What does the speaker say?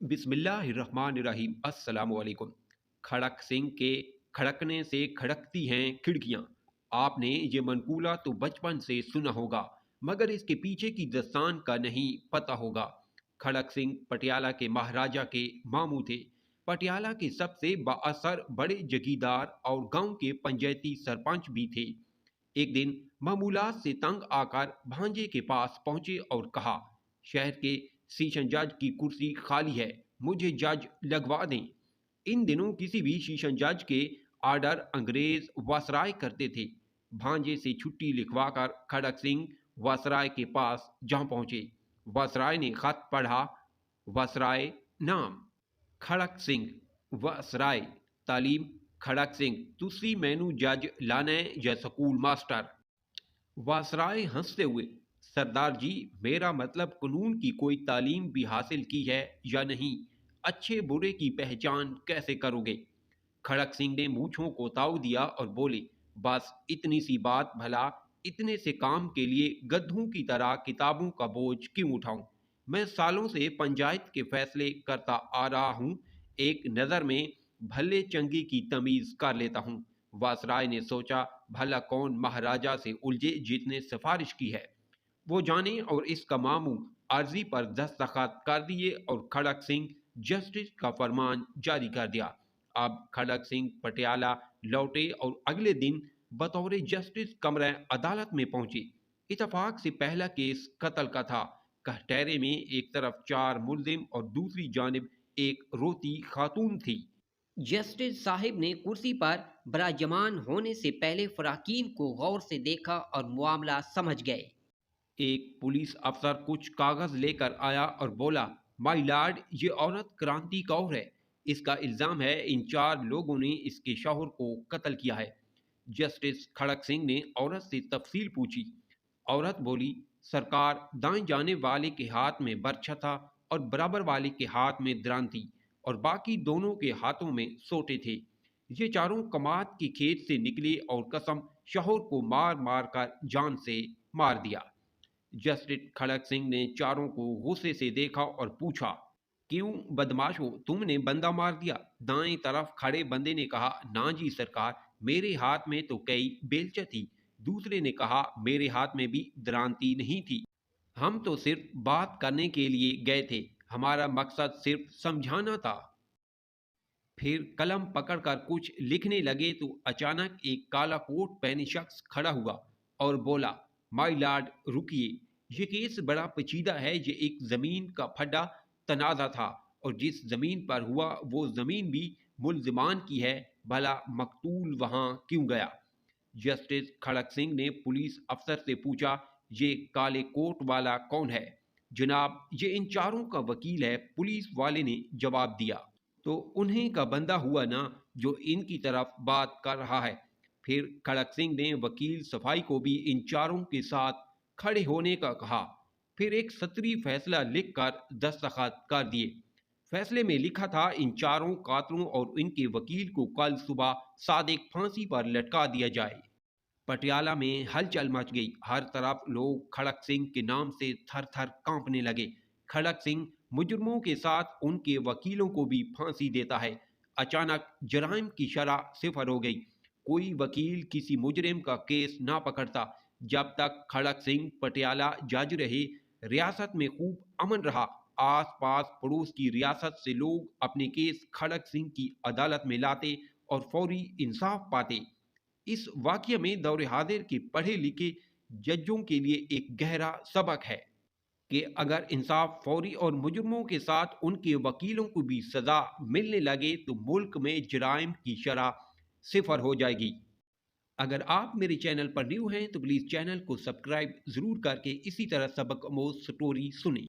बिस्मिल्लाहिर्रहमानिर्रहीम अस्सलाम वालेकुम। खड़क सिंह के खड़कने से खड़कती हैं खिड़कियां। आपने ये मनकूला तो बचपन से सुना होगा, मगर इसके पीछे की दास्तान का नहीं पता होगा। खड़क सिंह पटियाला के महाराजा के मामू थे। पटियाला के सबसे बाअसर बड़े जगीरदार और गांव के पंचायती सरपंच भी थे। एक दिन मामूलात से तंग आकर भांजे के पास पहुंचे और कहा, शहर के सीशन जज की कुर्सी खाली है, मुझे जज लगवा दें। इन दिनों किसी भी सीशन जज के आर्डर अंग्रेज वासराय करते थे। भांजे से छुट्टी लिखवाकर खड़क सिंह वासराय के पास जा पहुंचे। वासराय ने खत पढ़ा। वासराय नाम खड़क सिंह। वासराय तालीम खड़क सिंह। तुसी मैनू जज लाने या स्कूल मास्टर। वासराय हंसते हुए, सरदार जी, मेरा मतलब कानून की कोई तालीम भी हासिल की है या नहीं, अच्छे बुरे की पहचान कैसे करोगे? खड़क सिंह ने मूंछों को ताव दिया और बोले, बस इतनी सी बात, भला इतने से काम के लिए गधों की तरह किताबों का बोझ क्यों उठाऊं? मैं सालों से पंचायत के फैसले करता आ रहा हूं, एक नज़र में भले चंगी की तमीज कर लेता हूं। वासराय ने सोचा, भला कौन महाराजा से उलझे जितने सिफारिश की है, वो जाने, और इसका मामू अर्जी पर दस्तखत कर दिए और खड़क सिंह जस्टिस का फरमान जारी कर दिया। अब खड़क सिंह पटियाला लौटे और अगले दिन बतौर जस्टिस कमरा अदालत में पहुंचे। इतफाक से पहला केस कत्ल का था। कहटेरे में एक तरफ चार मुल्जिम और दूसरी जानिब एक रोती खातून थी। जस्टिस साहिब ने कुर्सी पर बराजमान होने से पहले फराकीन को गौर से देखा और मामला समझ गए। एक पुलिस अफसर कुछ कागज लेकर आया और बोला, माय लॉर्ड, ये औरत क्रांति कौर है। इसका इल्जाम है इन चार लोगों ने इसके शौहर को कत्ल किया है। जस्टिस खड़क सिंह ने औरत से तफसील पूछी। औरत बोली, सरकार, दाएं जाने वाले के हाथ में बर्छा था और बराबर वाले के हाथ में द्रांति, और बाकी दोनों के हाथों में सोटे थे। ये चारों कमात के खेत से निकले और कसम शौहर को मार मार कर जान से मार दिया। जस्टिस खड़क सिंह ने चारों को गुस्से से देखा और पूछा, क्यों बदमाश हो, तुमने बंदा मार दिया? दाएं तरफ खड़े बंदे ने कहा, ना जी सरकार, मेरे हाथ में तो कई बेलचा थी। दूसरे ने कहा, मेरे हाथ में भी द्रांति नहीं थी, हम तो सिर्फ बात करने के लिए गए थे, हमारा मकसद सिर्फ समझाना था। फिर कलम पकड़कर कुछ लिखने लगे तो अचानक एक काला कोट पहने शख्स खड़ा हुआ और बोला, माय लॉर्ड, रुकिए, ये केस बड़ा पेचीदा है। ये एक जमीन का फटा तनाजा था, और जिस जमीन पर हुआ वो जमीन भी मुल्जिमान की है। भला मकतूल वहां क्यों गया? जस्टिस खड़क सिंह ने पुलिस अफसर से पूछा, ये काले कोट वाला कौन है? जनाब, ये इन चारों का वकील है, पुलिस वाले ने जवाब दिया। तो उन्हीं का बंदा हुआ ना, जो इनकी तरफ बात कर रहा है। फिर खड़क सिंह ने वकील सफाई को भी इन चारों के साथ खड़े होने का कहा। फिर एक सतरी फैसला लिखकर दस्तखत कर दिए। फैसले में लिखा था, इन चारों कातलों और इनके वकील को कल सुबह सादिक फांसी पर लटका दिया जाए। पटियाला में हलचल मच गई। हर तरफ लोग खड़क सिंह के नाम से थर थर कांपने लगे। खड़क सिंह मुजरमों के साथ उनके वकीलों को भी फांसी देता है। अचानक जराइम की शरह सिफर हो गई। कोई वकील किसी मुजरिम का केस ना पकड़ता। जब तक खड़क सिंह पटियाला जज रहे, रियासत में खूब अमन रहा। आस पास पड़ोस की रियासत से लोग अपने केस खड़क सिंह की अदालत में लाते और फौरी इंसाफ पाते। इस वाक़ये में दौर हाजिर के पढ़े लिखे जजों के लिए एक गहरा सबक है कि अगर इंसाफ फौरी और मुजरमों के साथ उनके वकीलों को भी सज़ा मिलने लगे तो मुल्क में जराइम की शरह सिफर हो जाएगी। अगर आप मेरे चैनल पर न्यू हैं तो प्लीज़ चैनल को सब्सक्राइब ज़रूर करके इसी तरह सबक आमोज़ स्टोरी सुनें।